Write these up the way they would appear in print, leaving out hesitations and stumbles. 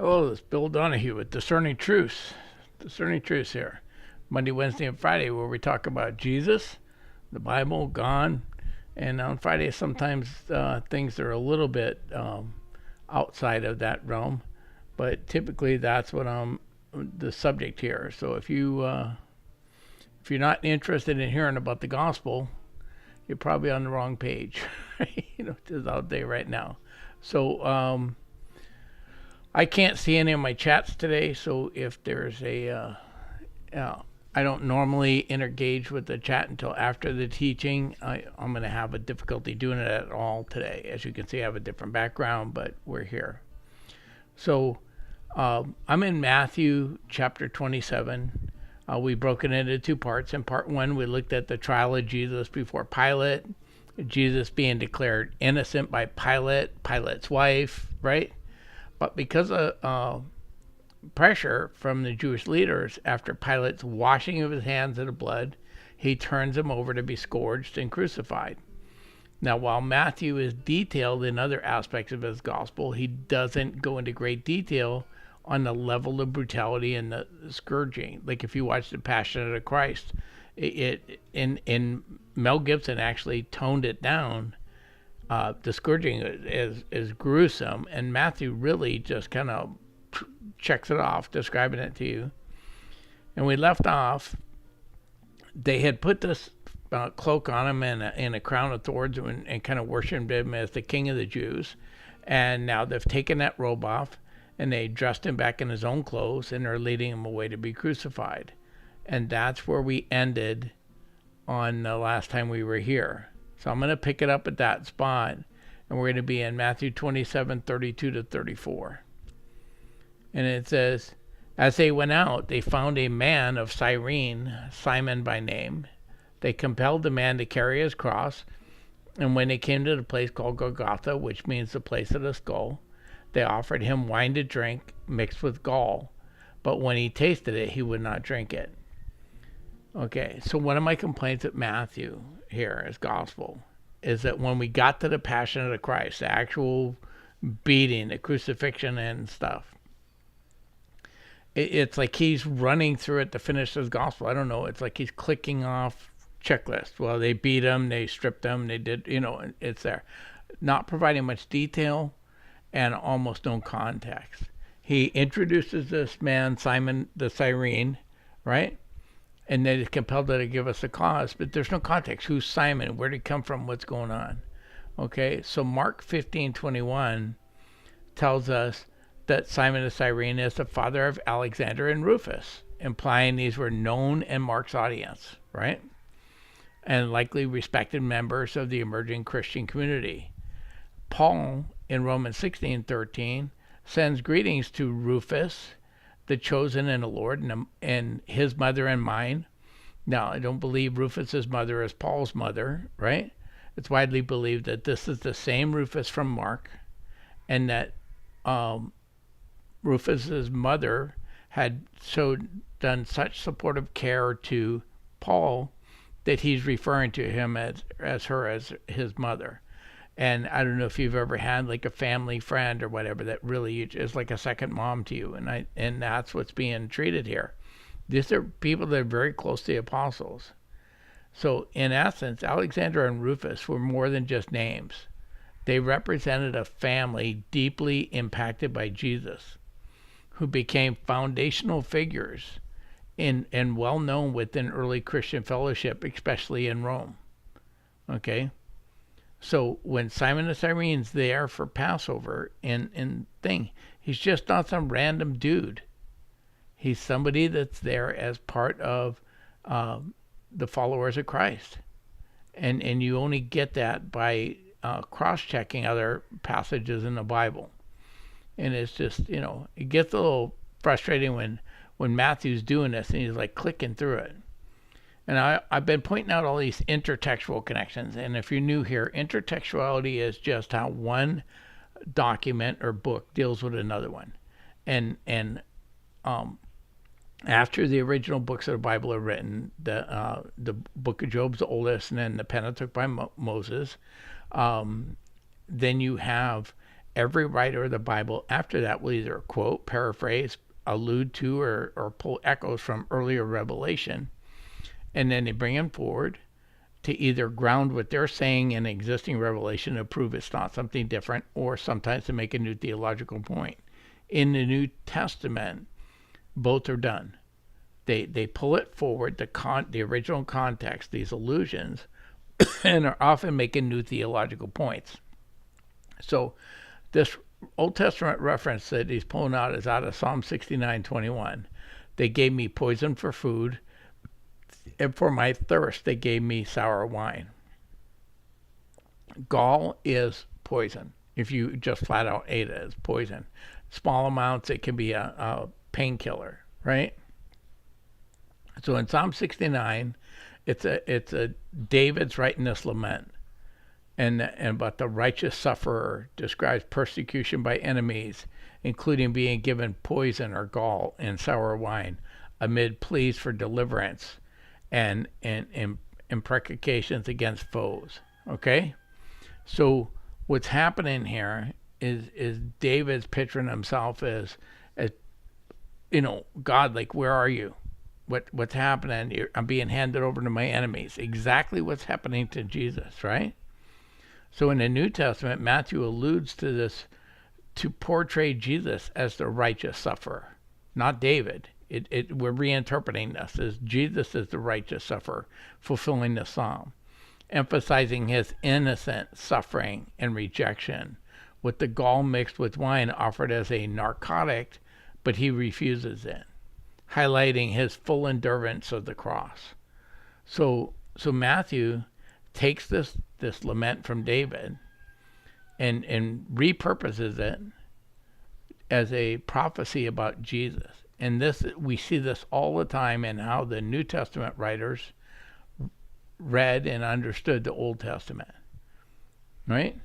Hello, it's Bill Donahue with Discerning Truths. Discerning Truths here. Monday, Wednesday, and Friday, where we talk about Jesus, the Bible, God, and on Friday sometimes things are a little bit outside of that realm, but typically that's what I'm the subject here. So if you're not interested in hearing about the gospel, you're probably on the wrong page. It's out there right now. So I can't see any of my chats today, so if there's I don't normally engage with the chat until after the teaching. I'm going to have a difficulty doing it at all today. As you can see, I have a different background, but we're here. So I'm in Matthew chapter 27. We've broken it into two parts. In part one, we looked at the trial of Jesus before Pilate, Jesus being declared innocent by Pilate, Pilate's wife, right? But because of pressure from the Jewish leaders, after Pilate's washing of his hands in the blood, he turns him over to be scourged and crucified. Now, while Matthew is detailed in other aspects of his gospel, he doesn't go into great detail on the level of brutality and the scourging. Like if you watch The Passion of the Christ, in Mel Gibson actually toned it down. The scourging is gruesome, and Matthew really just kind of checks it off, describing it to you. And we left off, they had put this cloak on him and a crown of thorns and kind of worshipped him as the king of the Jews. And now they've taken that robe off, and they dressed him back in his own clothes, and they're leading him away to be crucified. And that's where we ended on the last time we were here. So I'm going to pick it up at that spot, and we're going to be in Matthew 27:32 to 34. And it says, as they went out, they found a man of Cyrene, Simon by name. They compelled the man to carry his cross, and when they came to the place called Golgotha, which means the place of the skull, they offered him wine to drink mixed with gall. But when he tasted it, he would not drink it. Okay, so one of my complaints at Matthew here as gospel is that when we got to the Passion of the Christ, the actual beating, the crucifixion and stuff, it's like he's running through it to finish his gospel. I don't know, it's like he's clicking off checklists. Well, they beat him, they stripped him, they did, it's there. Not providing much detail and almost no context. He introduces this man, Simon the Cyrene, right? And then it's compelled to give us a cause, but there's no context. Who's Simon? Where did he come from? What's going on? Okay, so Mark 15:21 tells us that Simon the Cyrene is the father of Alexander and Rufus, implying these were known in Mark's audience, right? And likely respected members of the emerging Christian community. Paul, in Romans 16:13, sends greetings to Rufus, the chosen in the Lord, and his mother and mine. Now, I don't believe Rufus's mother is Paul's mother, right? It's widely believed that this is the same Rufus from Mark, and that Rufus's mother had done such supportive care to Paul that he's referring to him as his mother. And I don't know if you've ever had like a family friend or whatever that really is like a second mom to you. And that's what's being treated here. These are people that are very close to the apostles. So in essence, Alexander and Rufus were more than just names. They represented a family deeply impacted by Jesus, who became foundational figures and well known within early Christian fellowship, especially in Rome. Okay, so when Simon the Cyrene's there for Passover and thing, he's just not some random dude. He's somebody that's there as part of the followers of Christ, and you only get that by cross-checking other passages in the Bible. And it's just, it gets a little frustrating when Matthew's doing this and he's like clicking through it. And I've been pointing out all these intertextual connections. And if you're new here, intertextuality is just how one document or book deals with another one. And after the original books of the Bible are written, the book of Job's the oldest, and then the Pentateuch by Moses. Then you have every writer of the Bible after that will either quote, paraphrase, allude to, or pull echoes from earlier revelation. And then they bring them forward to either ground what they're saying in existing revelation to prove it's not something different, or sometimes to make a new theological point. In the New Testament, both are done. They pull it forward, the original context, these allusions, and are often making new theological points. So this Old Testament reference that he's pulling out is out of Psalm 69:21. They gave me poison for food, and for my thirst they gave me sour wine. Gall is poison. If you just flat out ate it, it's poison. Small amounts, it can be a painkiller, right? So in Psalm 69, it's a David's writing this lament. But the righteous sufferer describes persecution by enemies, including being given poison or gall and sour wine, amid pleas for deliverance and imprecations against foes. Okay, so what's happening here is David's picturing himself as God, like, where are you? What's happening? I'm being handed over to my enemies. Exactly what's happening to Jesus, right? So in the New Testament, Matthew alludes to this to portray Jesus as the righteous sufferer, not David. We're reinterpreting this as Jesus is the righteous sufferer, fulfilling the psalm, emphasizing his innocent suffering and rejection, with the gall mixed with wine offered as a narcotic, but he refuses it, highlighting his full endurance of the cross. So Matthew takes this lament from David and repurposes it as a prophecy about Jesus. And this, we see this all the time in how the New Testament writers read and understood the Old Testament, right?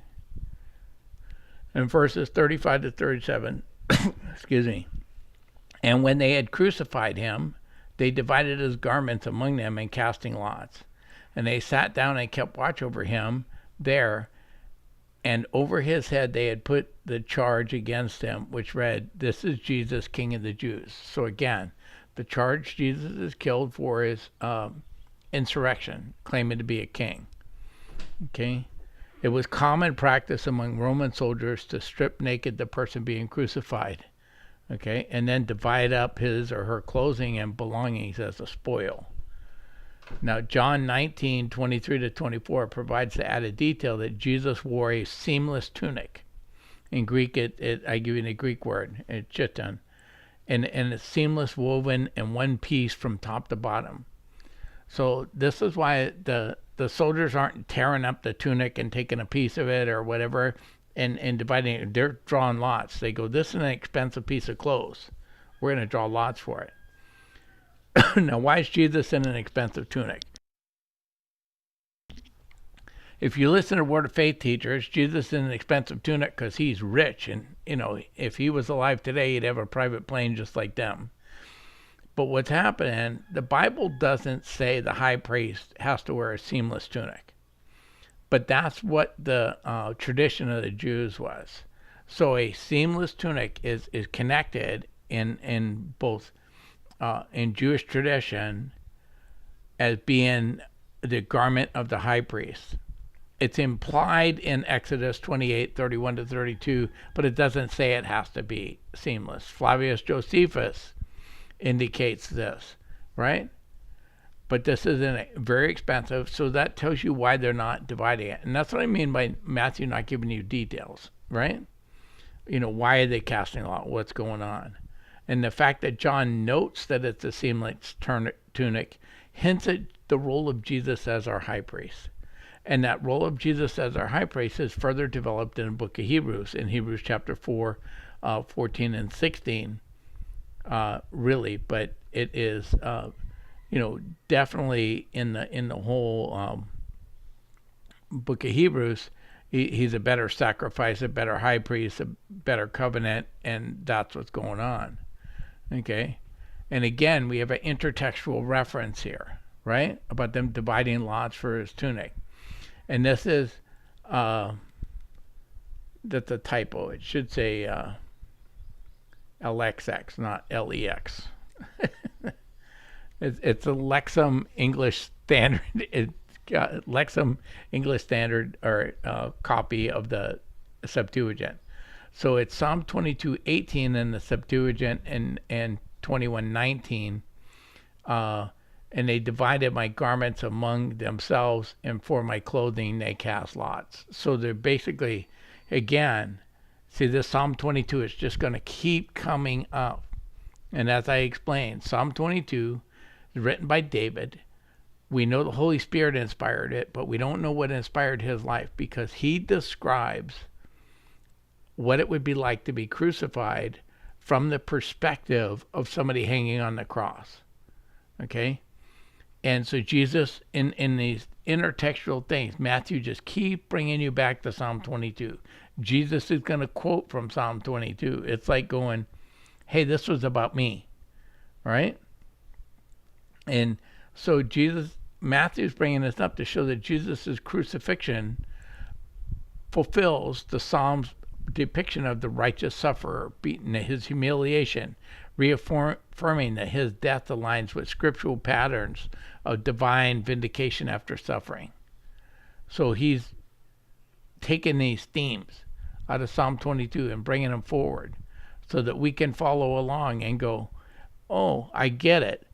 In verses 35 to 37, excuse me. And when they had crucified him, they divided his garments among them and casting lots. And they sat down and kept watch over him there. And over his head they had put the charge against him, which read, "This is Jesus, King of the Jews." So again, the charge Jesus is killed for is insurrection, claiming to be a king. Okay? It was common practice among Roman soldiers to strip naked the person being crucified, okay, and then divide up his or her clothing and belongings as a spoil. Now, John 19:23 to 24 provides the added detail that Jesus wore a seamless tunic. In Greek, I give you the Greek word, it's chiton, and it's seamless, woven in one piece from top to bottom. So this is why the soldiers aren't tearing up the tunic and taking a piece of it or whatever and dividing it. They're drawing lots. They go, this is an expensive piece of clothes. We're going to draw lots for it. Now, why is Jesus in an expensive tunic? If you listen to Word of Faith teachers, Jesus is in an expensive tunic because he's rich. And, if he was alive today, he'd have a private plane just like them. But what's happening, the Bible doesn't say the high priest has to wear a seamless tunic. But that's what the tradition of the Jews was. So a seamless tunic is connected in both in Jewish tradition as being the garment of the high priest. It's implied in Exodus 28:31 to 32, but it doesn't say it has to be seamless. Flavius Josephus indicates this. right? But this isn't very expensive, so that tells you why they're not dividing it. And that's what I mean by Matthew not giving you details, right? Why are they casting a lot? What's going on? And the fact that John notes that it's a seamless tunic hints at the role of Jesus as our high priest. And that role of Jesus as our high priest is further developed in the book of Hebrews, in Hebrews chapter 4, 14 and 16, really. But it is, definitely in the whole book of Hebrews, he's a better sacrifice, a better high priest, a better covenant, and that's what's going on. Okay? And again, we have an intertextual reference here, right? About them dividing lots for his tunic. And this is, that's a typo. It should say LXX, not LEX. It's a Lexham English Standard. Lexham English Standard or copy of the Septuagint. So it's Psalm 22:18 in the Septuagint and 21:19. And they divided my garments among themselves, and for my clothing they cast lots. So they're basically, again, see, this Psalm 22 is just going to keep coming up. And as I explained, Psalm 22 is written by David. We know the Holy Spirit inspired it, but we don't know what inspired his life, because he describes what it would be like to be crucified from the perspective of somebody hanging on the cross. Okay? And so Jesus, in these intertextual things, Matthew just keep bringing you back to Psalm 22. Jesus is going to quote from Psalm 22. It's like going, hey, this was about me, right? And so Matthew's bringing this up to show that Jesus' crucifixion fulfills the Psalm's depiction of the righteous sufferer, beaten, his humiliation, reaffirming that his death aligns with scriptural patterns of divine vindication after suffering. So he's taking these themes out of Psalm 22 and bringing them forward so that we can follow along and go, oh, I get it.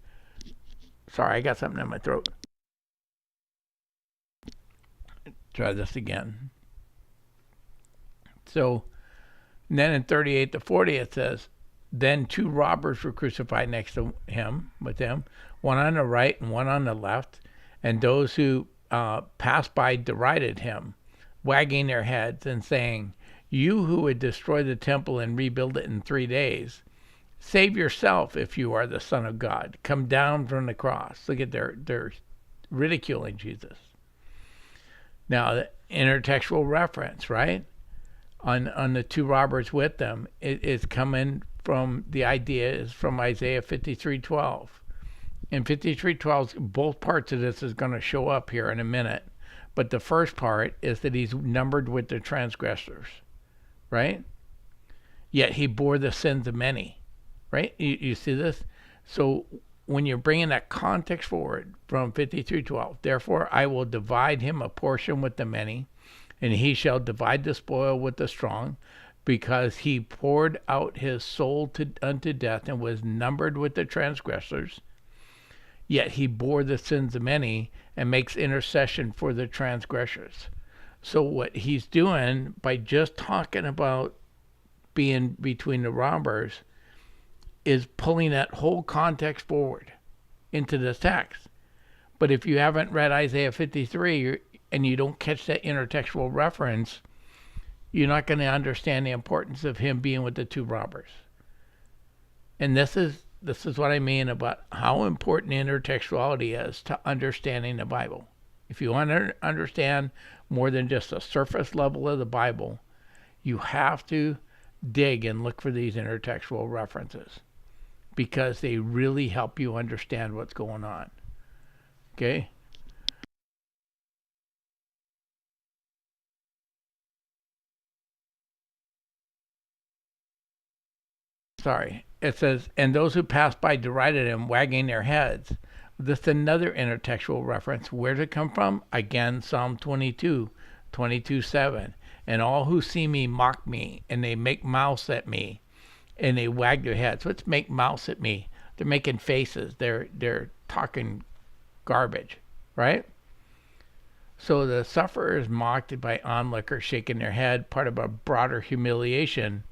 Sorry, I got something in my throat. Try this again. So then in 38 to 40 it says, then two robbers were crucified next to him, with him, one on the right and one on the left. And those who passed by derided him, wagging their heads and saying, you who would destroy the temple and rebuild it in 3 days, save yourself if you are the Son of God. Come down from the cross. Look at they're ridiculing Jesus. Now, the intertextual reference, right? On the two robbers with them, it is coming from, the idea is from Isaiah 53:12. In 53:12, both parts of this is going to show up here in a minute. But the first part is that he's numbered with the transgressors, right? Yet he bore the sins of many, right? You see this? So when you're bringing that context forward from 53:12, therefore I will divide him a portion with the many, and he shall divide the spoil with the strong, because he poured out his soul unto death and was numbered with the transgressors. Yet he bore the sins of many and makes intercession for the transgressors. So what he's doing by just talking about being between the robbers is pulling that whole context forward into the text. But if you haven't read Isaiah 53 and you don't catch that intertextual reference, you're not going to understand the importance of him being with the two robbers. And this is what I mean about how important intertextuality is to understanding the Bible. If you want to understand more than just the surface level of the Bible, you have to dig and look for these intertextual references, because they really help you understand what's going on. Okay? Sorry. It says, and those who passed by derided him, wagging their heads. This is another intertextual reference. Where did it come from? Again, Psalm 22:7. And all who see me mock me, and they make mouths at me, and they wag their heads. Let's make mouths at me. They're making faces. They're talking garbage, right? So the sufferer is mocked by onlookers shaking their head, part of a broader humiliation,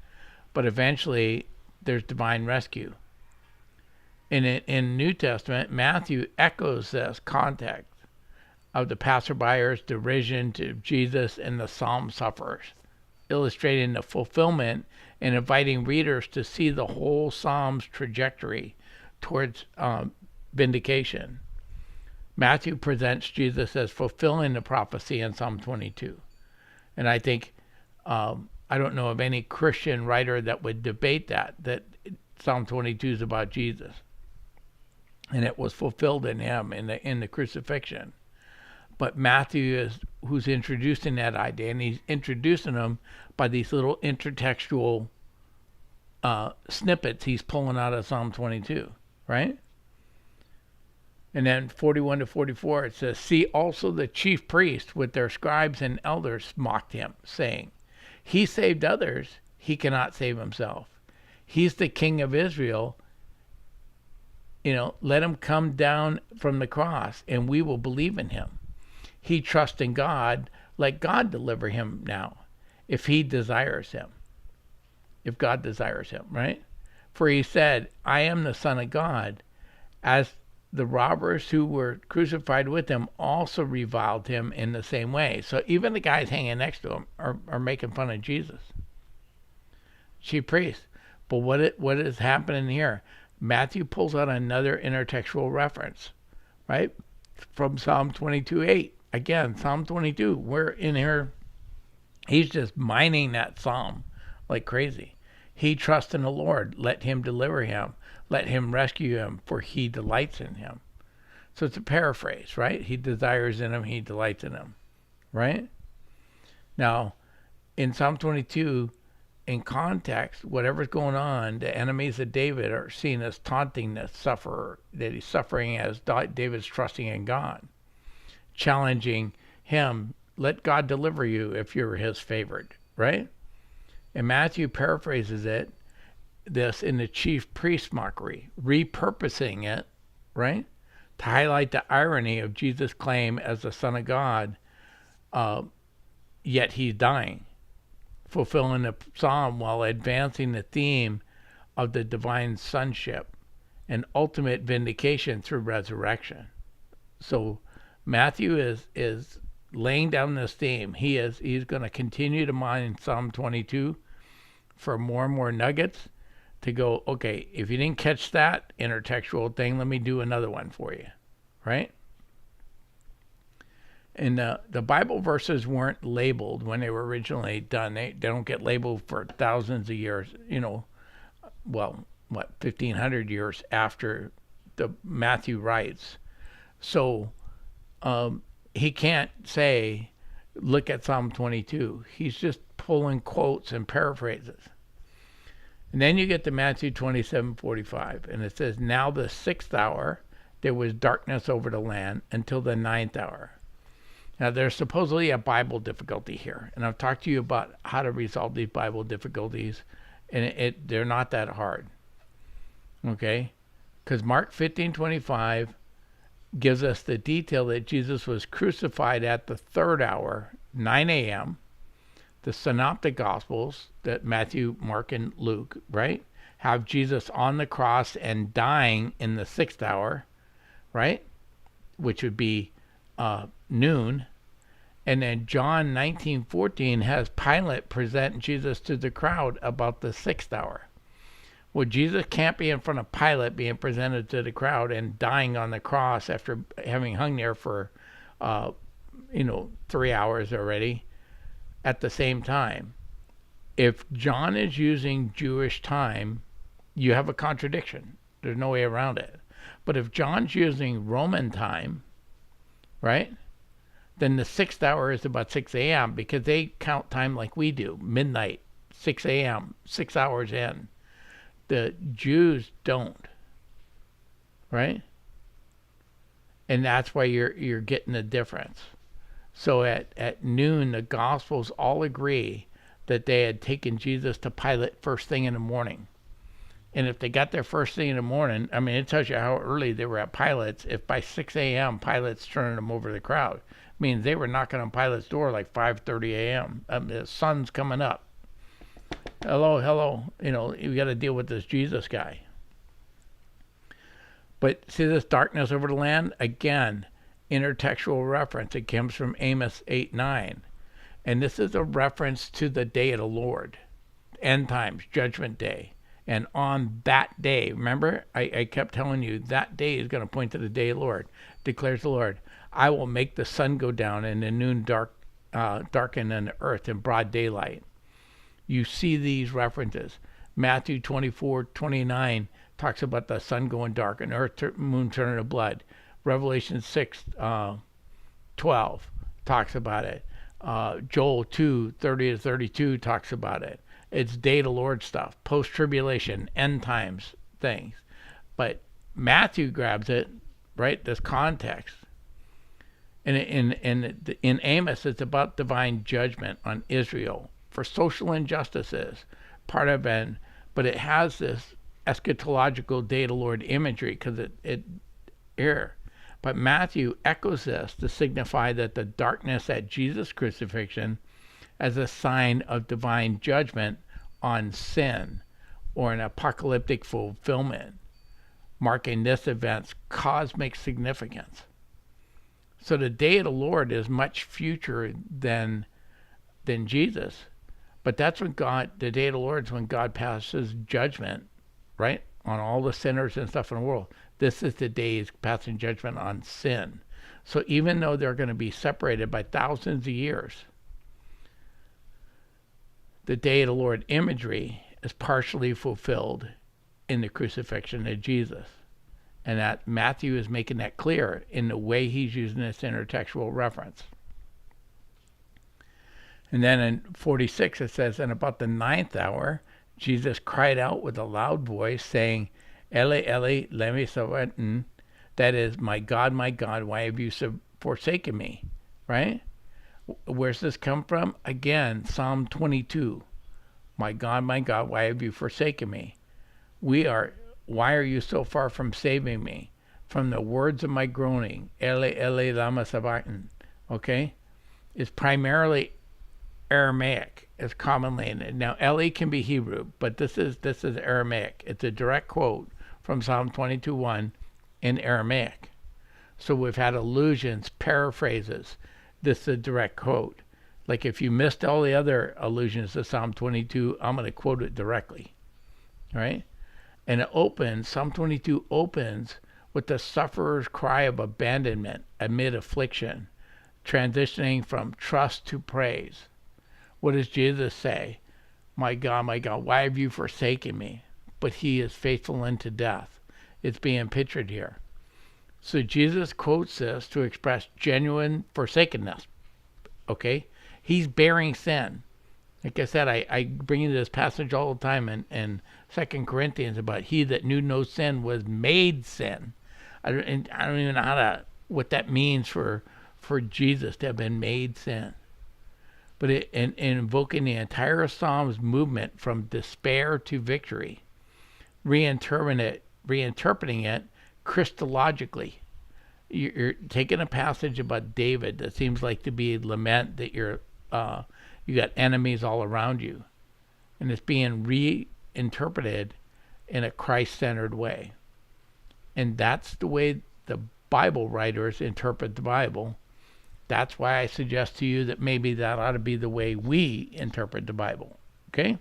but eventually there's divine rescue. In New Testament, Matthew echoes this context of the passerbyers' derision to Jesus and the psalm sufferers, illustrating the fulfillment and inviting readers to see the whole psalm's trajectory towards vindication. Matthew presents Jesus as fulfilling the prophecy in Psalm 22. And I think, I don't know of any Christian writer that would debate that Psalm 22 is about Jesus. And it was fulfilled in him in the crucifixion. But Matthew is who's introducing that idea, and he's introducing them by these little intertextual snippets he's pulling out of Psalm 22, right? And then 41 to 44, it says, "See also the chief priests with their scribes and elders mocked him, saying, He saved others, he cannot save himself. He's the king of Israel. Let him come down from the cross, and we will believe in him. He trusts in God, let God deliver him now, if he desires him." If God desires him, right? "For he said, I am the Son of God, as the robbers who were crucified with him also reviled him in the same way." So even the guys hanging next to him are making fun of Jesus. Chief priest. But what is happening here? Matthew pulls out another intertextual reference, right? From Psalm 22:8. Again, Psalm 22. We're in here. He's just mining that psalm like crazy. "He trusts in the Lord. Let him deliver him. Let him rescue him, for he delights in him." So it's a paraphrase, right? He desires in him. He delights in him, right? Now, in Psalm 22, in context, whatever's going on, the enemies of David are seen as taunting the sufferer, that he's suffering as David's trusting in God, challenging him, let God deliver you if you're his favorite, right? And Matthew paraphrases this in the chief priest mockery, repurposing it, right, to highlight the irony of Jesus' claim as the Son of God, yet he's dying, fulfilling the psalm while advancing the theme of the divine sonship and ultimate vindication through resurrection. So Matthew is laying down this theme. He's going to continue to mine Psalm 22 for more and more nuggets to go, okay, if you didn't catch that intertextual thing, let me do another one for you, right? And the Bible verses weren't labeled when they were originally done. They don't get labeled for thousands of years, 1,500 years after the Matthew writes. So he can't say, look at Psalm 22. He's just pulling quotes and paraphrases. And then you get to Matthew 27:45, and it says, "Now the 6th hour, there was darkness over the land until the 9th hour." Now, there's supposedly a Bible difficulty here, and I've talked to you about how to resolve these Bible difficulties, and they're not that hard, okay? Because Mark 15:25 gives us the detail that Jesus was crucified at the 3rd hour, 9 a.m., the Synoptic Gospels, that Matthew, Mark, and Luke, right, have Jesus on the cross and dying in the 6th hour, right, which would be noon. And then John 19:14 has Pilate present Jesus to the crowd about the 6th hour. Well, Jesus can't be in front of Pilate being presented to the crowd and dying on the cross after having hung there for 3 hours already at the same time. If John is using Jewish time, you have a contradiction. There's no way around it. But if John's using Roman time, right, then the 6th hour is about 6 a.m. because they count time like we do, midnight, 6 a.m., 6 hours in. The Jews don't, right? And that's why you're getting the difference. So at noon, the Gospels all agree that they had taken Jesus to Pilate first thing in the morning. And if they got there first thing in the morning, I mean, it tells you how early they were at Pilate's. If by 6 a.m. Pilate's turning them over to the crowd, means they were knocking on Pilate's door like 5:30 a.m. The sun's coming up. Hello. You got to deal with this Jesus guy. But see this darkness over the land? Again, intertextual reference. It comes from Amos 8:9. And this is a reference to the day of the Lord. End times, judgment day. And on that day, remember, I kept telling you, that day is going to point to the day of the Lord, declares the Lord. I will make the sun go down and the noon darken and the earth in broad daylight. You see these references. Matthew 24:29 talks about the sun going dark and earth moon turning to blood. Revelation 6:12 talks about it. Joel 2:30-32 talks about it. It's day of the Lord stuff, post-tribulation, end times things. But Matthew grabs it, right, this context. And in Amos, it's about divine judgment on Israel for social injustices, part of it, but it has this eschatological day of the Lord imagery because it here. But Matthew echoes this to signify that the darkness at Jesus' crucifixion as a sign of divine judgment on sin or an apocalyptic fulfillment, marking this event's cosmic significance. So the day of the Lord is much future than Jesus. But that's when the day of the Lord is when God passes judgment, right, on all the sinners and stuff in the world. This is the day he's passing judgment on sin. So even though they're going to be separated by thousands of years, the day of the Lord imagery is partially fulfilled in the crucifixion of Jesus. And that Matthew is making that clear in the way he's using this intertextual reference. And then in 46 it says, and about the 9th hour, Jesus cried out with a loud voice, saying, Eli, Eli, lema sabachthani, that is, my God, why have you forsaken me? Right? Where's this come from? Again, Psalm 22. My God, why have you forsaken me? Why are you so far from saving me? From the words of my groaning, Eli, Eli, lema sabachthani. Okay? It's primarily Aramaic, is commonly. Now, Eli can be Hebrew, but this is Aramaic. It's a direct quote from Psalm 22:1 in Aramaic. So we've had allusions, paraphrases. This is a direct quote. Like if you missed all the other allusions to Psalm 22, I'm going to quote it directly. Right? And Psalm 22 opens with the sufferer's cry of abandonment amid affliction, transitioning from trust to praise. What does Jesus say? My God, why have you forsaken me? But he is faithful unto death. It's being pictured here. So Jesus quotes this to express genuine forsakenness. Okay? He's bearing sin. Like I said, I bring you this passage all the time in 2 Corinthians about he that knew no sin was made sin. I don't even know what that means for Jesus to have been made sin. But in invoking the entire Psalms movement from despair to victory, reinterpreting it Christologically. You're taking a passage about David that seems like to be lament that you got enemies all around you, and it's being reinterpreted in a Christ-centered way. And that's the way the Bible writers interpret the Bible. That's why I suggest to you that maybe that ought to be the way we interpret the Bible. Okay?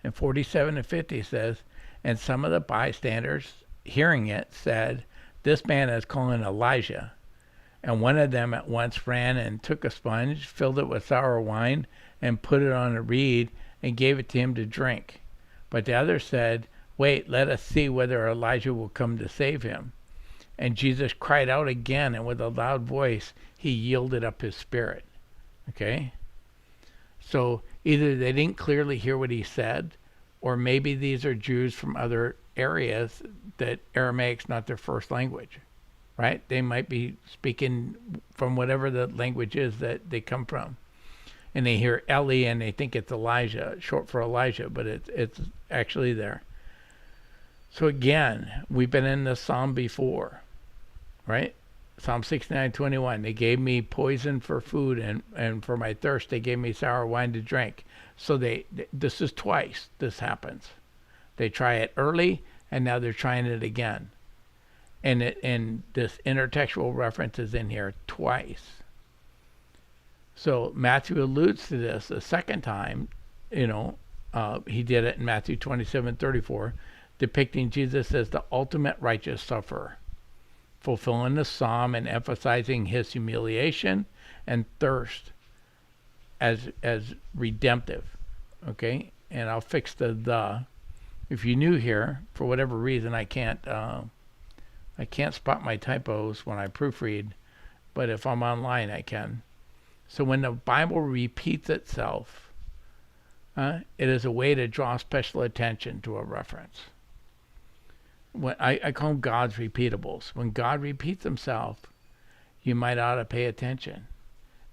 And 47 and 50 says, and some of the bystanders hearing it said, this man is calling Elijah. And one of them at once ran and took a sponge, filled it with sour wine, and put it on a reed, and gave it to him to drink. But the other said, wait, let us see whether Elijah will come to save him. And Jesus cried out again, and with a loud voice, he yielded up his spirit. Okay? So either they didn't clearly hear what he said, or maybe these are Jews from other areas that Aramaic's not their first language. Right? They might be speaking from whatever the language is that they come from. and they hear Eli and they think it's Elijah, short for Elijah, but it's actually there. So again, we've been in this psalm before, right? Psalm 69:21. They gave me poison for food, and for my thirst they gave me sour wine to drink. So this is twice this happens. They try it early, and now they're trying it again. And this intertextual reference is in here twice. So Matthew alludes to this a second time. He did it in Matthew 27:34, depicting Jesus as the ultimate righteous sufferer, fulfilling the psalm and emphasizing his humiliation and thirst as redemptive. Okay, and I'll fix the. If you're new here, for whatever reason, I can't spot my typos when I proofread, but if I'm online, I can. So when the Bible repeats itself, it is a way to draw special attention to a reference. When I call them God's repeatables. When God repeats himself, you might ought to pay attention.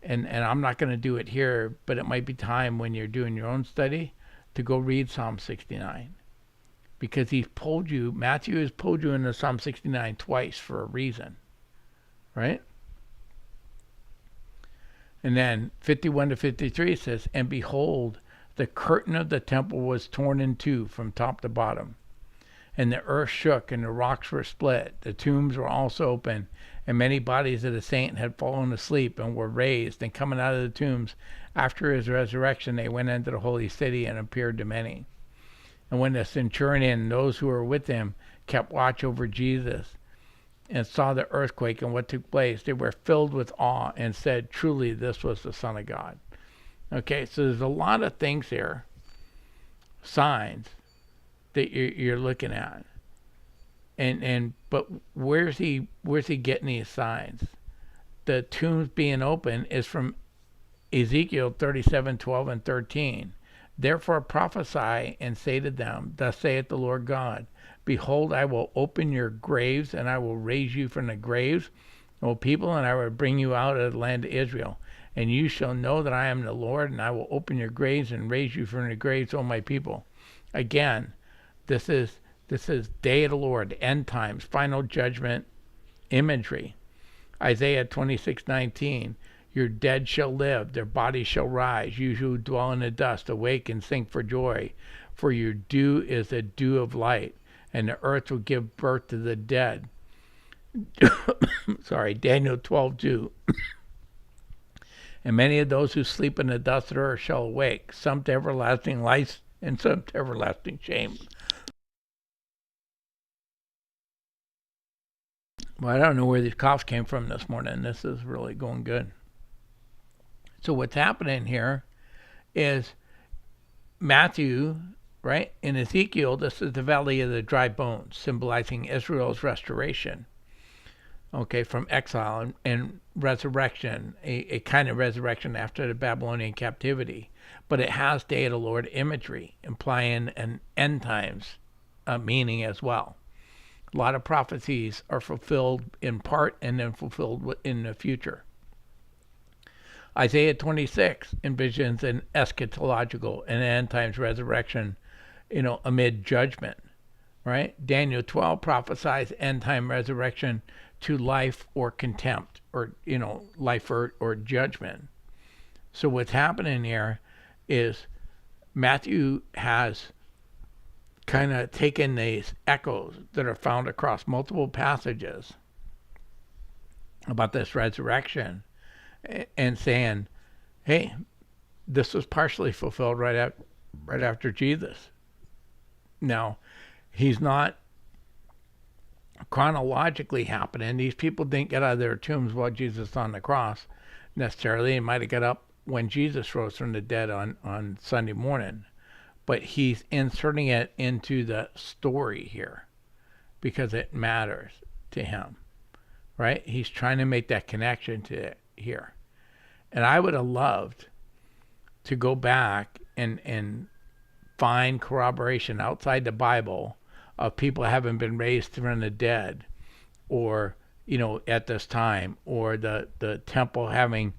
And I'm not going to do it here, but it might be time when you're doing your own study to go read Psalm 69. Because Matthew has pulled you into Psalm 69 twice for a reason, right? And then 51-53 says, and behold, the curtain of the temple was torn in two from top to bottom, and the earth shook, and the rocks were split. The tombs were also open, and many bodies of the saints had fallen asleep and were raised. And coming out of the tombs after his resurrection, they went into the holy city and appeared to many. And when the centurion and those who were with him kept watch over Jesus and saw the earthquake and what took place, they were filled with awe and said, truly, this was the Son of God. Okay, so there's a lot of things here, signs that you're looking at. But where's he getting these signs? The tombs being open is from Ezekiel 37:12 and 13. Therefore prophesy and say to them, thus saith the Lord God, behold, I will open your graves, and I will raise you from the graves, O people, and I will bring you out of the land of Israel. And you shall know that I am the Lord, and I will open your graves and raise you from the graves, O my people. Again, this is day of the Lord, end times, final judgment imagery. Isaiah 26:19. Your dead shall live, their bodies shall rise. You who dwell in the dust, awake and sing for joy. For your dew is a dew of light, and the earth will give birth to the dead. Daniel 12:2. And many of those who sleep in the dust of the earth shall awake, some to everlasting life and some to everlasting shame. Well, I don't know where these coughs came from this morning. This is really going good. So what's happening here is Matthew, right? In Ezekiel, this is the valley of the dry bones, symbolizing Israel's restoration, okay, from exile and resurrection, a kind of resurrection after the Babylonian captivity. But it has Day of the Lord imagery, implying an end times meaning as well. A lot of prophecies are fulfilled in part and then fulfilled in the future. Isaiah 26 envisions an eschatological and end times resurrection, amid judgment, right? Daniel 12 prophesies end time resurrection to life or contempt, or life or judgment. So what's happening here is Matthew has kind of taken these echoes that are found across multiple passages about this resurrection and saying, hey, this was partially fulfilled right after Jesus. Now, he's not chronologically happening. These people didn't get out of their tombs while Jesus was on the cross necessarily. They might have got up when Jesus rose from the dead on Sunday morning. But he's inserting it into the story here because it matters to him, right? He's trying to make that connection to it here. And I would have loved to go back and find corroboration outside the Bible of people having been raised from the dead, or at this time, or the temple having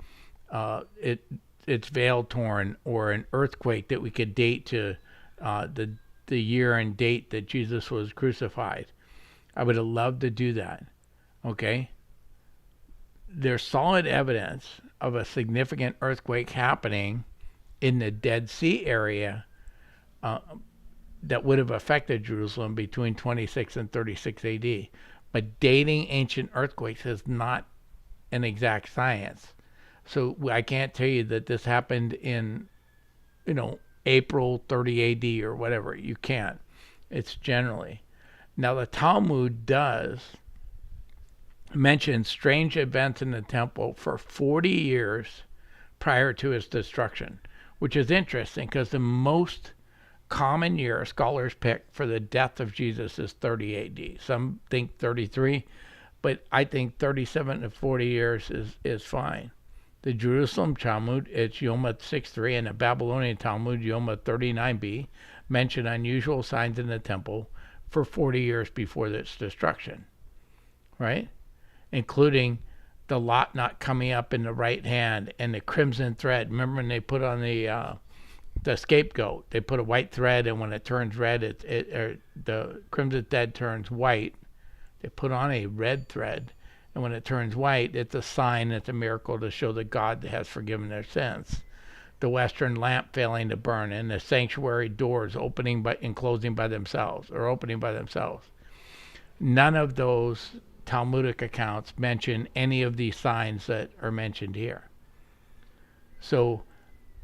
its veil torn, or an earthquake that we could date to the year and date that Jesus was crucified. I would have loved to do that. Okay? There's solid evidence of a significant earthquake happening in the Dead Sea area that would have affected Jerusalem between 26 and 36 AD. But dating ancient earthquakes is not an exact science. So I can't tell you that this happened in, April 30 AD or whatever. You can't. It's generally. Now the Talmud does mention strange events in the temple for 40 years prior to its destruction, which is interesting because the most common year scholars pick for the death of Jesus is 30 AD. Some think 33, but I think 37 to 40 years is fine. The Jerusalem Talmud, it's Yoma 6.3, and the Babylonian Talmud, Yoma 39b, mention unusual signs in the temple for 40 years before its destruction, right? Including the lot not coming up in the right hand and the crimson thread. Remember when they put on the scapegoat, they put a white thread, and when it turns red, the crimson thread turns white. They put on a red thread, and when it turns white, it's a sign, it's a miracle to show that God has forgiven their sins. The western lamp failing to burn, and the sanctuary doors opening and closing by themselves, or opening by themselves. None of those Talmudic accounts mention any of these signs that are mentioned here. So,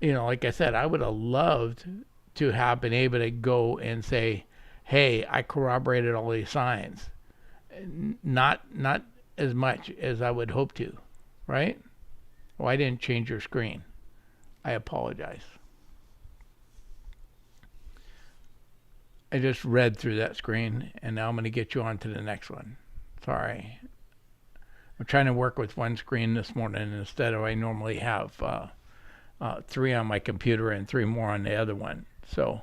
like I said, I would have loved to have been able to go and say, hey, I corroborated all these signs. Not as much as I would hope to, right? Well, I didn't change your screen. I apologize. I just read through that screen, and now I'm going to get you on to the next one. Sorry. I'm trying to work with one screen this morning instead of I normally have 3 on my computer and 3 more on the other one. So,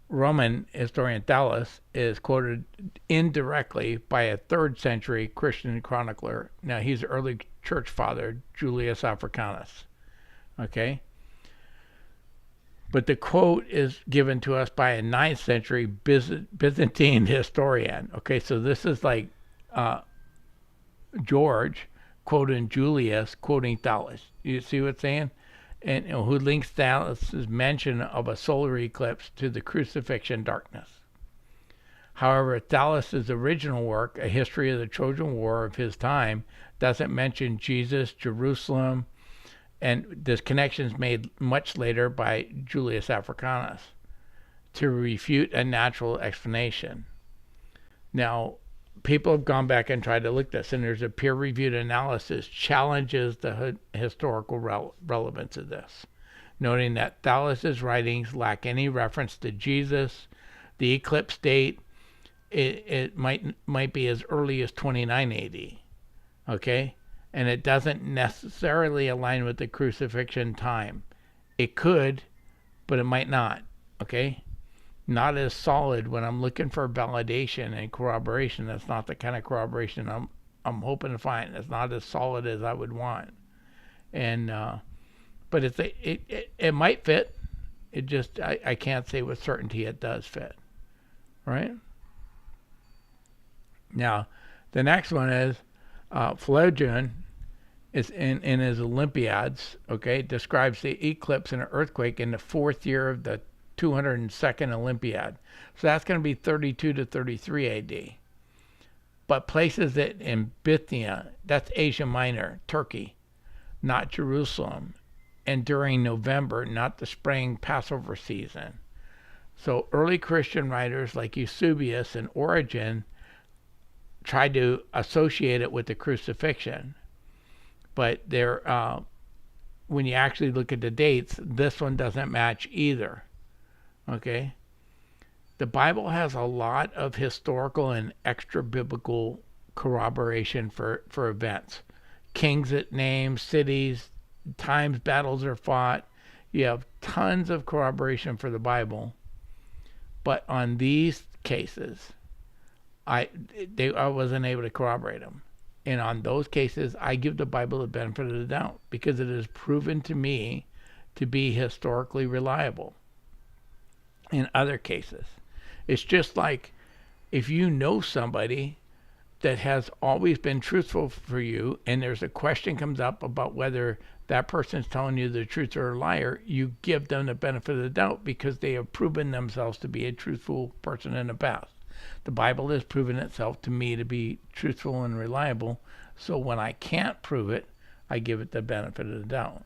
Roman historian Thallus is quoted indirectly by a 3rd century Christian chronicler. Now, he's an early church father, Julius Africanus. Okay? But the quote is given to us by a 9th century Byzantine historian. Okay, so this is like George quoting Julius, quoting Thallus. You see what I'm saying? And who links Thallus' mention of a solar eclipse to the crucifixion darkness. However, Thallus' original work, A History of the Trojan War of his time, doesn't mention Jesus, Jerusalem, and this connection is made much later by Julius Africanus to refute a natural explanation. Now, people have gone back and tried to look at this, and there's a peer-reviewed analysis challenges the historical relevance of this, noting that Thallus' writings lack any reference to Jesus. The eclipse date, it might be as early as 29 AD, okay? And it doesn't necessarily align with the crucifixion time. It could, but it might not, okay? Not as solid when I'm looking for validation and corroboration. That's not the kind of corroboration I'm hoping to find. It's not as solid as I would want. And but it might fit. It just I can't say with certainty it does fit. Right? Now, the next one is Phlegon is in his Olympiads, okay, describes the eclipse and an earthquake in the 4th year of the 202nd Olympiad. So that's going to be 32 to 33 AD. But places it in Bithynia, that's Asia Minor, Turkey, not Jerusalem. And during November, not the spring Passover season. So early Christian writers like Eusebius and Origen tried to associate it with the crucifixion. But when you actually look at the dates, this one doesn't match either. Okay? The Bible has a lot of historical and extra-biblical corroboration for events. Kings it names, cities, times battles are fought. You have tons of corroboration for the Bible. But on these cases, I wasn't able to corroborate them. And on those cases, I give the Bible the benefit of the doubt because it is proven to me to be historically reliable. In other cases, it's just like if you know somebody that has always been truthful for you and there's a question comes up about whether that person's telling you the truth or a liar, you give them the benefit of the doubt because they have proven themselves to be a truthful person in the past. The Bible has proven itself to me to be truthful and reliable, so when I can't prove it, I give it the benefit of the doubt.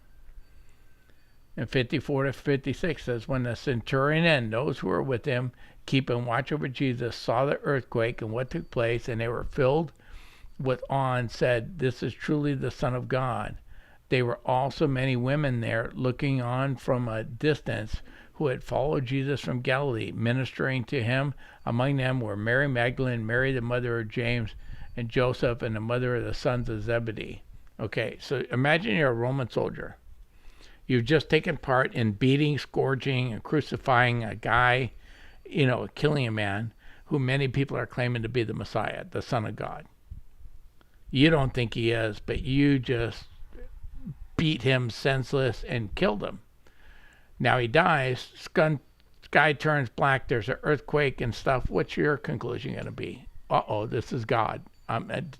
And 54 to 56 says, when the centurion and those who were with him, keeping watch over Jesus, saw the earthquake and what took place, and they were filled with awe and said, this is truly the Son of God. There were also many women there looking on from a distance who had followed Jesus from Galilee, ministering to him. Among them were Mary Magdalene, Mary the mother of James and Joseph, and the mother of the sons of Zebedee. Okay, so imagine you're a Roman soldier. You've just taken part in beating, scourging, and crucifying a guy, killing a man who many people are claiming to be the Messiah, the Son of God. You don't think he is, but you just beat him senseless and killed him. Now he dies, sky turns black, there's an earthquake and stuff. What's your conclusion going to be? This is God.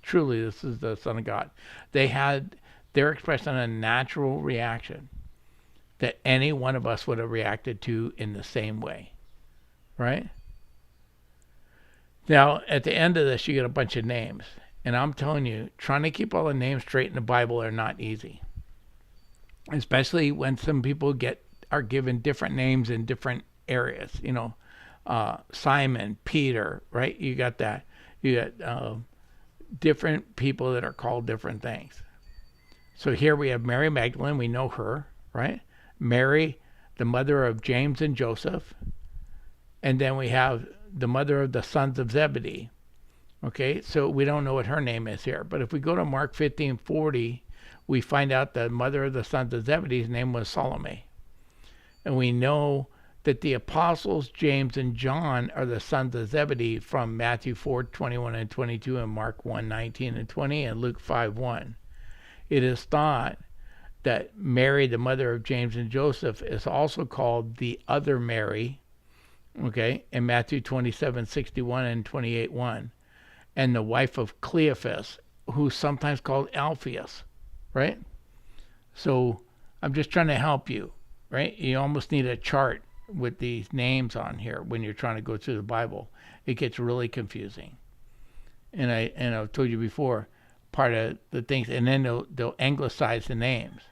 Truly, this is the Son of God. They're expressing a natural reaction that any one of us would have reacted to in the same way, right? Now, at the end of this, you get a bunch of names. And I'm telling you, trying to keep all the names straight in the Bible are not easy. Especially when some people are given different names in different areas. Simon, Peter, right? You got that. You got different people that are called different things. So here we have Mary Magdalene. We know her, right? Mary, the mother of James and Joseph. And then we have the mother of the sons of Zebedee. Okay, so we don't know what her name is here. But if we go to Mark 15:40, we find out the mother of the sons of Zebedee's name was Salome. And we know that the apostles James and John are the sons of Zebedee from Matthew 4:21 and 22 and Mark 1:19 and 20 and Luke 5:1. It is thought that Mary, the mother of James and Joseph, is also called the other Mary, okay, in Matthew 27:61 and 28:1, and the wife of Cleophas, who's sometimes called Alphaeus, right? So I'm just trying to help you, right? You almost need a chart with these names on here when you're trying to go through the Bible. It gets really confusing. And I've told you before, part of the things, and then they'll anglicize the names.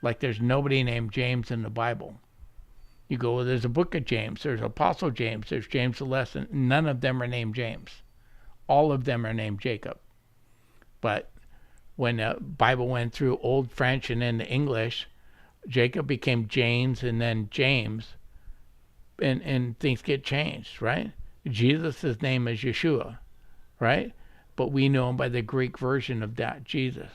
Like there's nobody named James in the Bible. You go, well, there's a book of James, there's Apostle James, there's James the Less, and none of them are named James. All of them are named Jacob. But when the Bible went through Old French and into English, Jacob became James and then James, and things get changed, right? Jesus' name is Yeshua, right? But we know him by the Greek version of that, Jesus.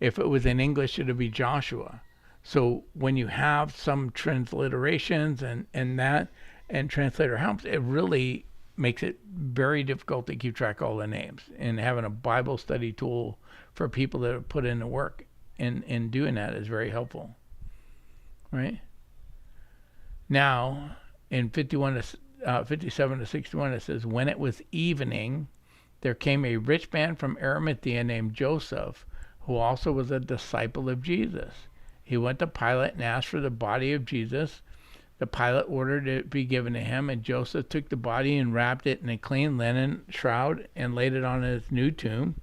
If it was in English, it would be Joshua. So when you have some transliterations and translator helps, it really makes it very difficult to keep track of all the names. And having a Bible study tool for people that have put in the work in doing that is very helpful, right? Now, in 57 to 61, it says, when it was evening, there came a rich man from Arimathea named Joseph, who also was a disciple of Jesus. He went to Pilate and asked for the body of Jesus. The Pilate ordered it be given to him, and Joseph took the body and wrapped it in a clean linen shroud and laid it on his new tomb,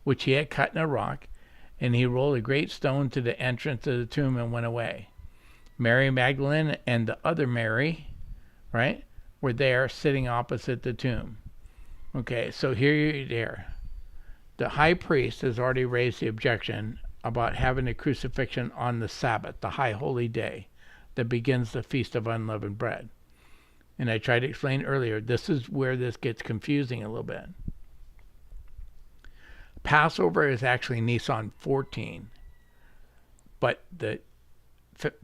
which he had cut in a rock, and he rolled a great stone to the entrance of the tomb and went away. Mary Magdalene and the other Mary, right, were there sitting opposite the tomb. Okay, so here you're there. The high priest has already raised the objection about having the crucifixion on the Sabbath, the high holy day that begins the Feast of Unleavened Bread. And I tried to explain earlier, this is where this gets confusing a little bit. Passover is actually Nisan 14, but the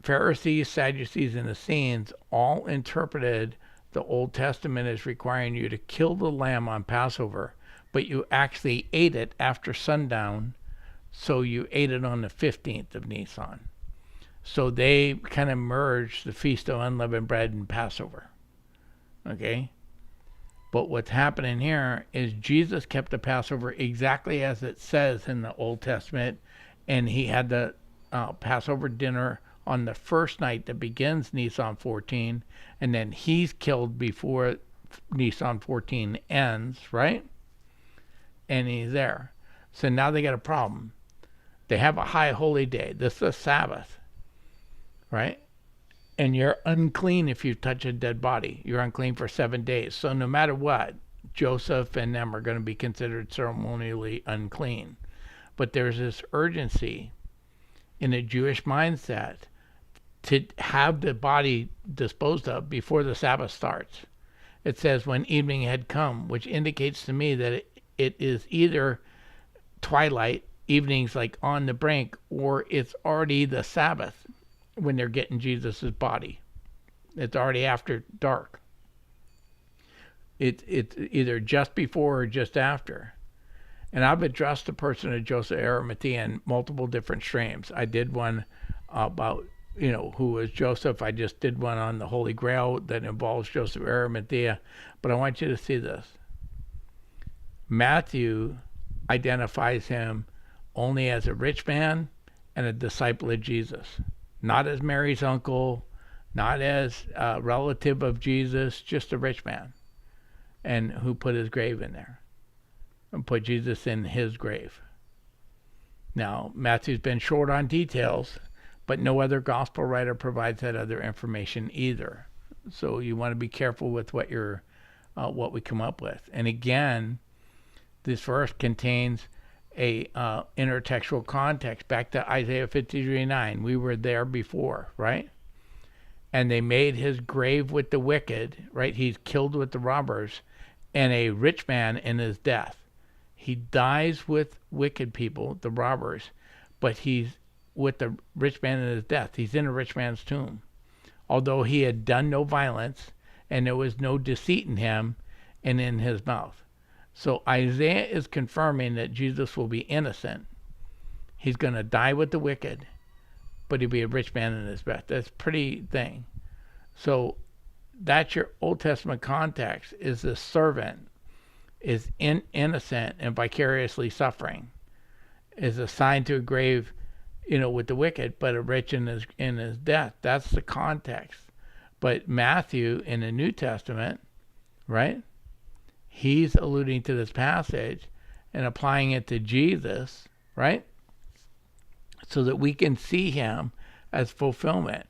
Pharisees, Sadducees, and Essenes all interpreted the Old Testament is requiring you to kill the lamb on Passover, but you actually ate it after sundown, so you ate it on the 15th of Nisan. So they kind of merged the Feast of Unleavened Bread and Passover. Okay? But what's happening here is Jesus kept the Passover exactly as it says in the Old Testament, and he had the Passover dinner on the first night that begins Nisan 14, and then he's killed before Nisan 14 ends, right? And he's there. So now they got a problem. They have a high holy day. This is a Sabbath, right? And you're unclean if you touch a dead body. You're unclean for 7 days. So no matter what, Joseph and them are going to be considered ceremonially unclean. But there's this urgency in a Jewish mindset to have the body disposed of before the Sabbath starts. It says when evening had come, which indicates to me that it is either twilight, evening's like on the brink, or it's already the Sabbath when they're getting Jesus's body. It's already after dark. It's either just before or just after. And I've addressed the person of Joseph Arimathea in multiple different streams. I did one about, who was Joseph. I just did one on the Holy Grail that involves Joseph Arimathea. But I want you to see this. Matthew identifies him only as a rich man and a disciple of Jesus. Not as Mary's uncle, not as a relative of Jesus, just a rich man. And who put his grave in there. And put Jesus in his grave. Now, Matthew's been short on details, but no other gospel writer provides that other information either. So you want to be careful with what we come up with. And again, this verse contains a intertextual context back to Isaiah 53:9. We were there before, right? And they made his grave with the wicked, right? He's killed with the robbers, and a rich man in his death. He dies with wicked people, the robbers, but he's with the rich man in his death. He's in a rich man's tomb. Although he had done no violence, and there was no deceit in him and in his mouth. So Isaiah is confirming that Jesus will be innocent. He's going to die with the wicked, but he'll be a rich man in his death. That's a pretty thing. So that's your Old Testament context, is the servant is innocent and vicariously suffering, is assigned to a grave, with the wicked, but a rich in his death. That's the context. But Matthew in the New Testament, right? He's alluding to this passage and applying it to Jesus, right? So that we can see him as fulfillment.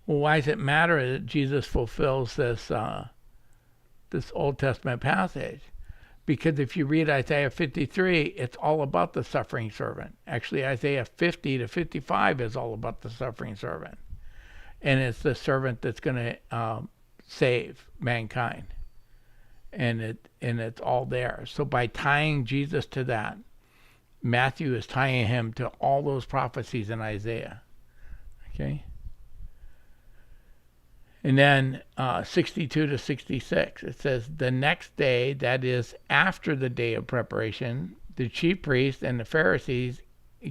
Well, why does it matter that Jesus fulfills this Old Testament passage? Because if you read Isaiah 53, it's all about the suffering servant. Actually, Isaiah 50 to 55 is all about the suffering servant. And it's the servant that's going to save mankind. And it's all there. So by tying Jesus to that, Matthew is tying him to all those prophecies in Isaiah. Okay? And then 62 to 66, it says, the next day, that is after the day of preparation, the chief priests and the Pharisees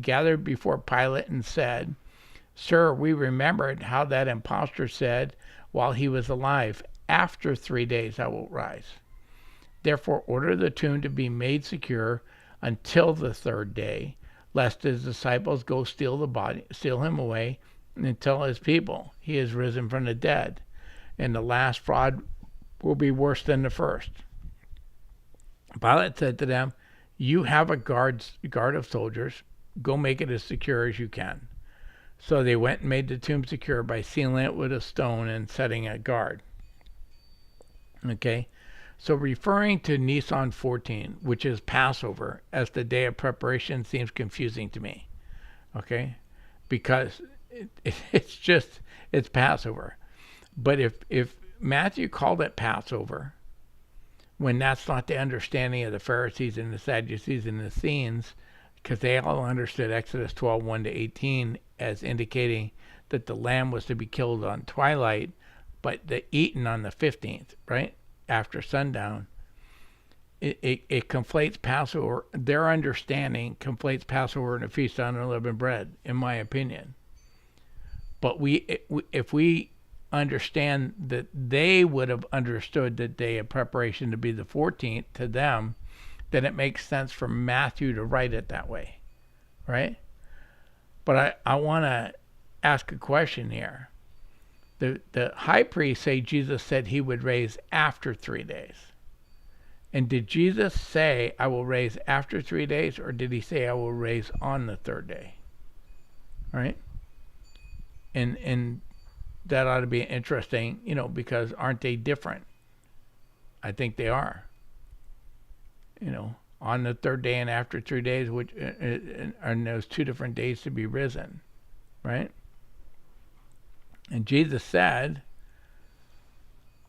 gathered before Pilate and said, Sir, we remembered how that impostor said while he was alive, after 3 days I will rise. Therefore order the tomb to be made secure until the third day, lest his disciples go steal him away, and tell his people he is risen from the dead, and the last fraud will be worse than the first. Pilate said to them, you have a guard of soldiers, go make it as secure as you can. So they went and made the tomb secure by sealing it with a stone and setting a guard. Okay, so referring to Nisan 14, which is Passover, as the day of preparation seems confusing to me. Okay, because it's Passover. But if Matthew called it Passover, when that's not the understanding of the Pharisees and the Sadducees and the Essenes, because they all understood Exodus 12:1 to 18 as indicating that the lamb was to be killed on twilight, but the eating on the 15th, right, after sundown, it conflates Passover. Their understanding conflates Passover and a feast on unleavened bread, in my opinion. But if we understand that they would have understood the day of preparation to be the 14th to them, then it makes sense for Matthew to write it that way, right? But I want to ask a question here. The high priest say Jesus said he would raise after 3 days. And did Jesus say, I will raise after 3 days, or did he say, I will raise on the third day? Right? And that ought to be interesting, because aren't they different? I think they are. On the third day and after 3 days, which are those two different days to be risen, right? And Jesus said,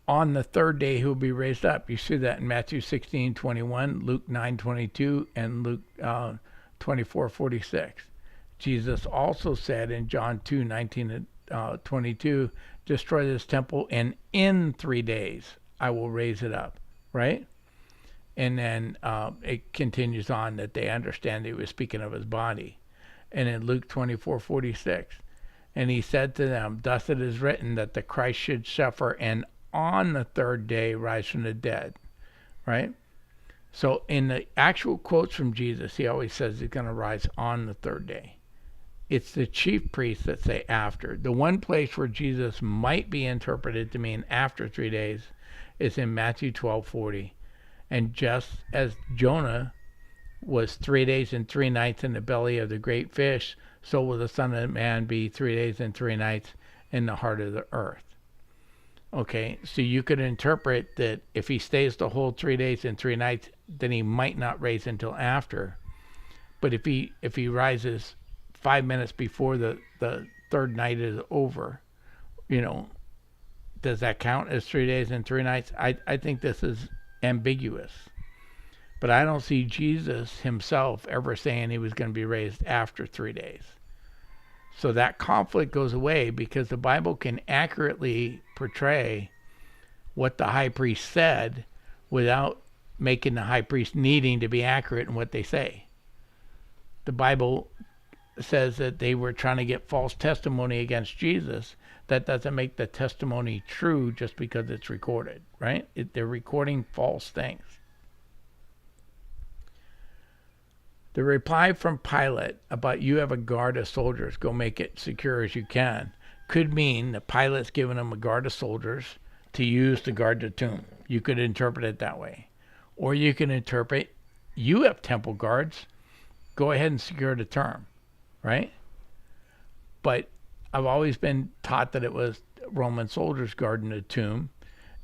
on the third day he will be raised up. You see that in Matthew 16:21, Luke 9:22, and Luke 24:46. Jesus also said in John 2:19 and 22, destroy this temple, and in 3 days I will raise it up, right? And then it continues on that they understand he was speaking of his body. And in Luke 24:46, and he said to them, thus it is written that the Christ should suffer and on the third day rise from the dead, right? So in the actual quotes from Jesus, he always says he's going to rise on the third day. It's the chief priests that say after. The one place where Jesus might be interpreted to mean after 3 days is in Matthew 12:40. And just as Jonah was 3 days and 3 nights in the belly of the great fish, so will the Son of Man be 3 days and 3 nights in the heart of the earth. Okay, so you could interpret that if he stays the whole 3 days and 3 nights, then he might not rise until after. But if he rises 5 minutes before the third night is over, does that count as 3 days and 3 nights? I think this is ambiguous. But I don't see Jesus himself ever saying he was going to be raised after 3 days. So that conflict goes away because the Bible can accurately portray what the high priest said without making the high priest needing to be accurate in what they say. The Bible says that they were trying to get false testimony against Jesus. That doesn't make the testimony true just because it's recorded, right? They're recording false things. The reply from Pilate about you have a guard of soldiers, go make it secure as you can, could mean that Pilate's giving them a guard of soldiers to use to guard the tomb. You could interpret it that way. Or you can interpret, you have temple guards, go ahead and secure the tomb, right? But I've always been taught that it was Roman soldiers guarding the tomb,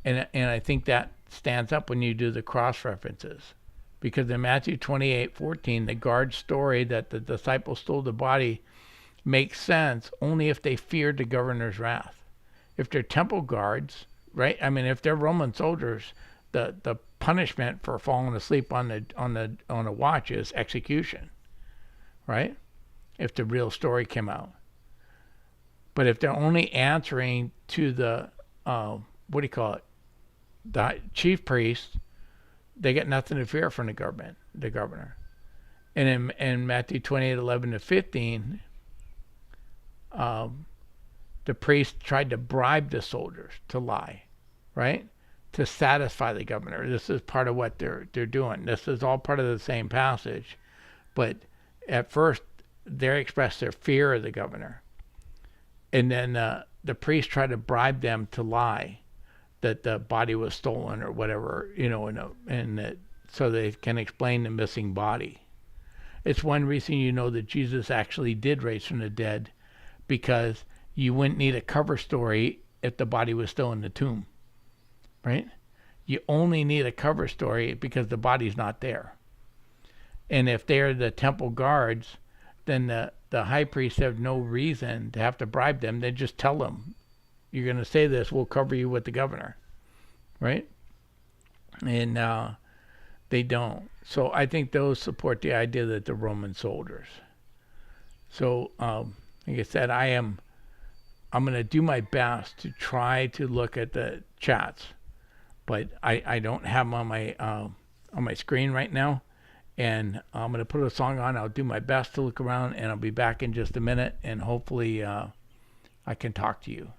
and I think that stands up when you do the cross references. Because in Matthew 28:14, the guard story that the disciples stole the body makes sense only if they feared the governor's wrath. If they're temple guards, right? I mean, if they're Roman soldiers, the punishment for falling asleep on a watch is execution, right? If the real story came out. But if they're only answering to the the chief priest, they get nothing to fear from the governor. And in Matthew 28:11-15, the priest tried to bribe the soldiers to lie, right? To satisfy the governor. This is part of what they're doing. This is all part of the same passage. But at first, they expressed their fear of the governor. And then the priest tried to bribe them to lie that the body was stolen or whatever, so they can explain the missing body. It's one reason that Jesus actually did raise from the dead, because you wouldn't need a cover story if the body was still in the tomb, right? You only need a cover story because the body's not there. And if they're the temple guards, then the high priests have no reason to have to bribe them. They just tell them, you're going to say this, we'll cover you with the governor, right? And they don't. So I think those support the idea that the Roman soldiers. So like I said, I I'm going to do my best to try to look at the chats, but I don't have them on my screen right now. And I'm going to put a song on. I'll do my best to look around, and I'll be back in just a minute, and hopefully I can talk to you.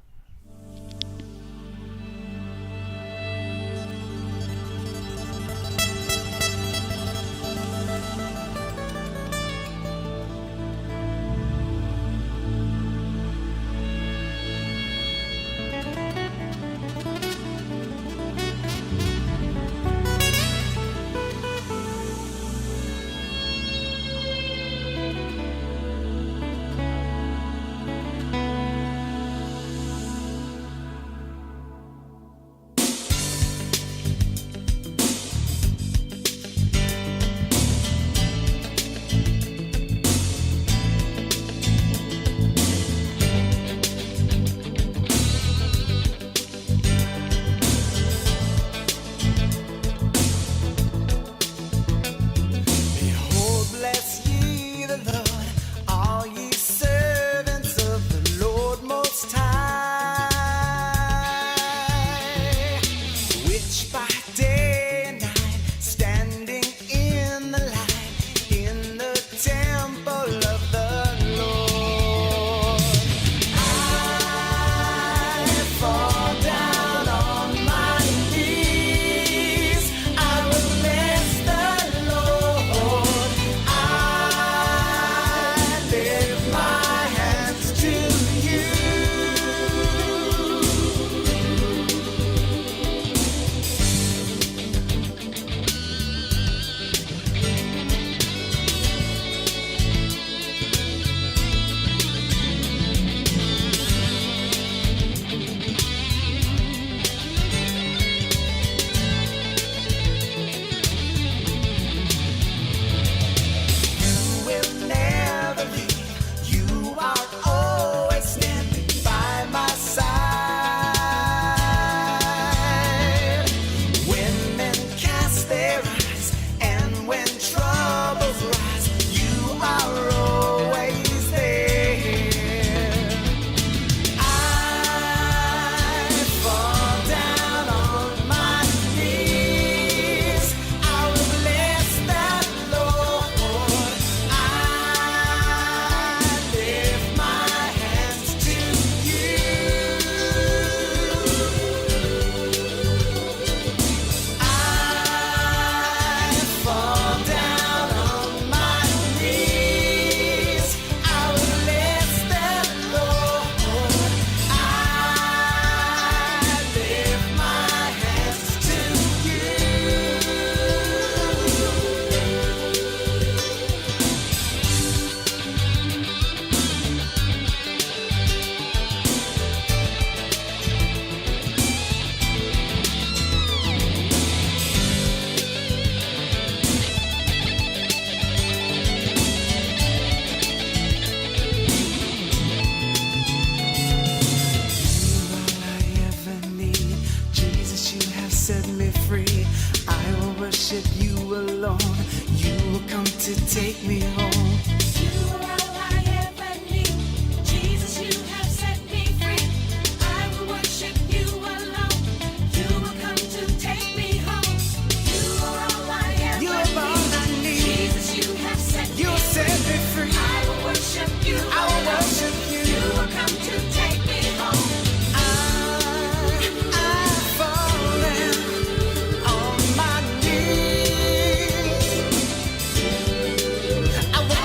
I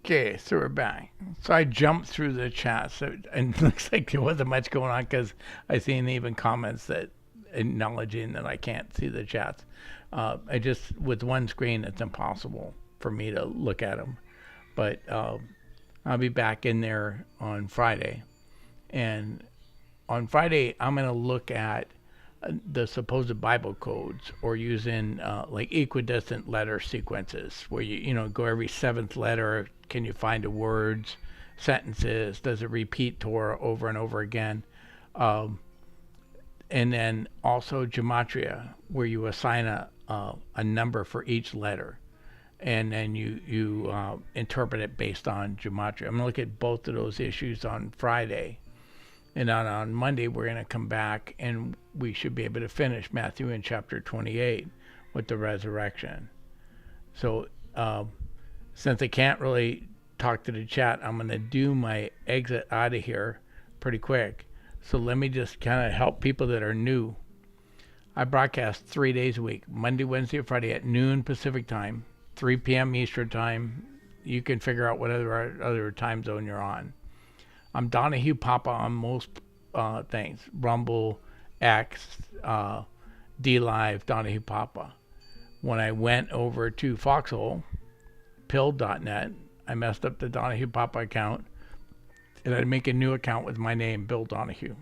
Okay, so we're back. So I jumped through the chat, and it looks like there wasn't much going on because I seen even comments that acknowledging that I can't see the chats. I just with one screen, it's impossible for me to look at them. But I'll be back in there on Friday, and on Friday I'm gonna look at the supposed Bible codes or using like equidistant letter sequences where you go every seventh letter. Can you find the words, sentences? Does it repeat Torah over and over again? Um, and then also gematria, where you assign a number for each letter, and then you interpret it based on gematria. I'm gonna look at both of those issues on Friday, and on Monday we're gonna come back and we should be able to finish Matthew in chapter 28 with the resurrection. So since I can't really talk to the chat, I'm gonna do my exit out of here pretty quick. So let me just kind of help people that are new. I broadcast 3 days a week, Monday, Wednesday, and Friday at noon Pacific time, 3 p.m. Eastern time. You can figure out what other time zone you're on. I'm Donahue Papa on most things. Rumble, X, DLive, Donahue Papa. When I went over to Foxhole, pill.net, I messed up the Donahue Papa account, and I'd make a new account with my name, Bill Donahue.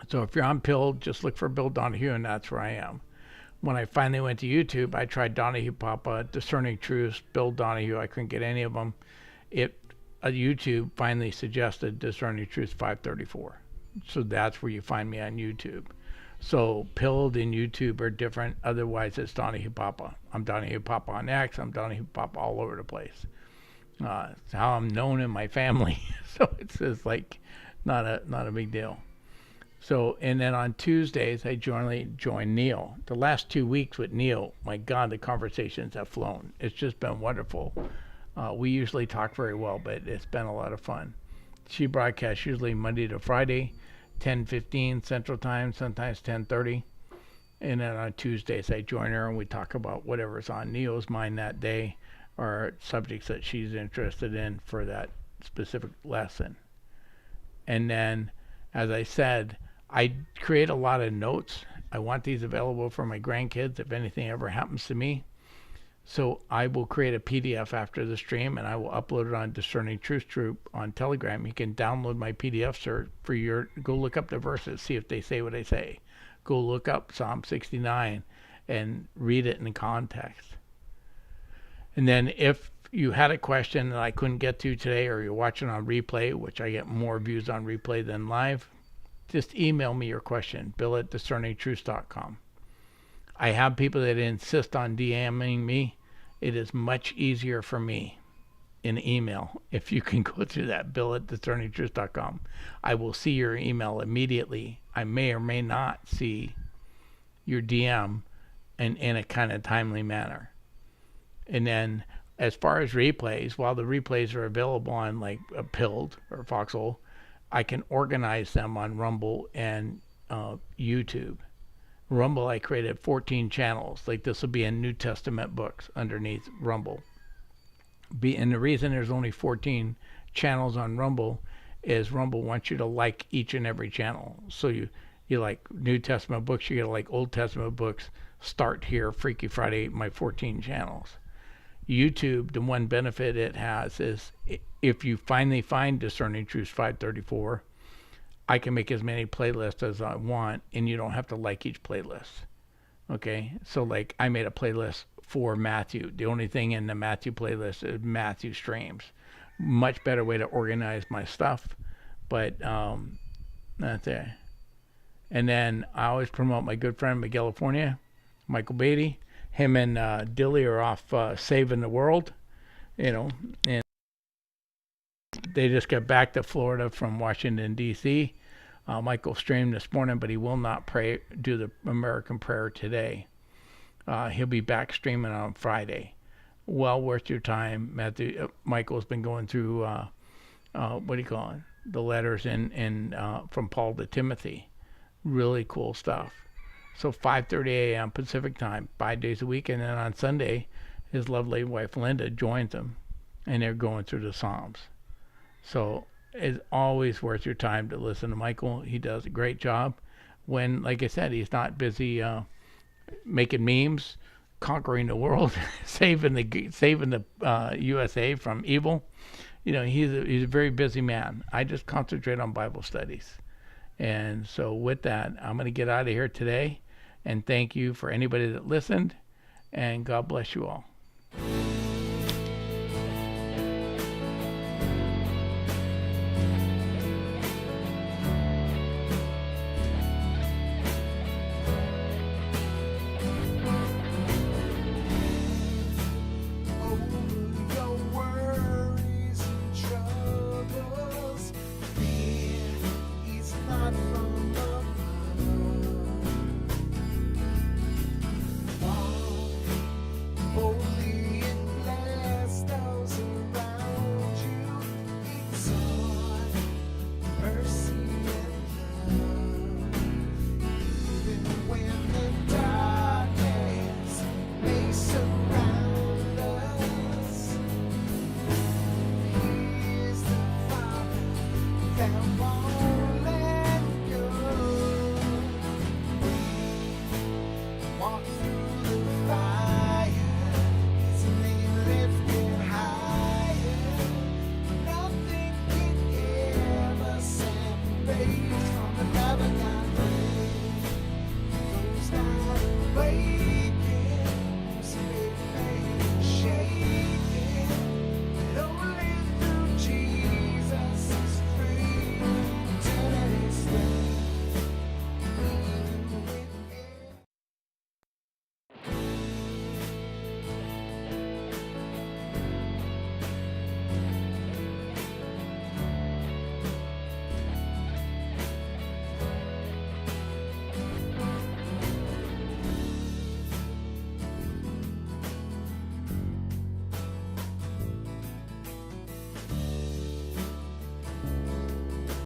So if you're on Pill, just look for Bill Donahue, and that's where I am. When I finally went to YouTube, I tried Donahue Papa, Discerning Truth, Bill Donahue. I couldn't get any of them. YouTube finally suggested Discerning Truth 534. So that's where you find me on YouTube. So Pilled and YouTube are different. Otherwise, it's Donahue Papa. I'm Donahue Papa on X. I'm Donahue Papa all over the place. It's how I'm known in my family. So it's just like not a big deal. So, and then on Tuesdays, I generally join Neil. The last 2 weeks with Neil, my God, the conversations have flown. It's just been wonderful. We usually talk very well, but it's been a lot of fun. She broadcasts usually Monday to Friday, 10:15 Central Time, sometimes 10:30. And then on Tuesdays, I join her and we talk about whatever's on Neil's mind that day or subjects that she's interested in for that specific lesson. And then, as I said, I create a lot of notes. I want these available for my grandkids if anything ever happens to me. So I will create a PDF after the stream and I will upload it on Discerning Truth Troop on Telegram. You can download my PDF, sir, go look up the verses, see if they say what they say. Go look up Psalm 69 and read it in context. And then if you had a question that I couldn't get to today or you're watching on replay, which I get more views on replay than live, just email me your question, bill@discerningtruth.com. I have people that insist on DMing me. It is much easier for me in email if you can go through that, bill@discerningtruth.com. I will see your email immediately. I may or may not see your DM in a kind of timely manner. And then as far as replays, while the replays are available on like Pilled or Foxhole, I can organize them on Rumble and YouTube. Rumble, I created 14 channels. Like this will be in New Testament books underneath Rumble. And the reason there's only 14 channels on Rumble is Rumble wants you to like each and every channel. So you like New Testament books, you gotta like Old Testament books. Start here, Freaky Friday, my 14 channels. YouTube, the one benefit it has is if you finally find Discerning Truth 534, I can make as many playlists as I want, and you don't have to like each playlist. Okay, so like I made a playlist for Matthew. The only thing in the Matthew playlist is Matthew streams. Much better way to organize my stuff, but that's it. And then I always promote my good friend in California, Michael Beatty. Him and Dilly are off saving the world, and they just got back to Florida from Washington, D.C. Michael streamed this morning, but he will not do the American prayer today. He'll be back streaming on Friday. Well worth your time. Michael's been going through, what do you call it? The letters from Paul to Timothy. Really cool stuff. So 5:30 a.m. Pacific time, 5 days a week. And then on Sunday, his lovely wife Linda joins him. and they're going through the Psalms. So it's always worth your time to listen to Michael. He does a great job. When, like I said, he's not busy making memes, conquering the world, saving the USA from evil. He's a very busy man. I just concentrate on Bible studies. And so with that, I'm going to get out of here today. And thank you for anybody that listened. And God bless you all.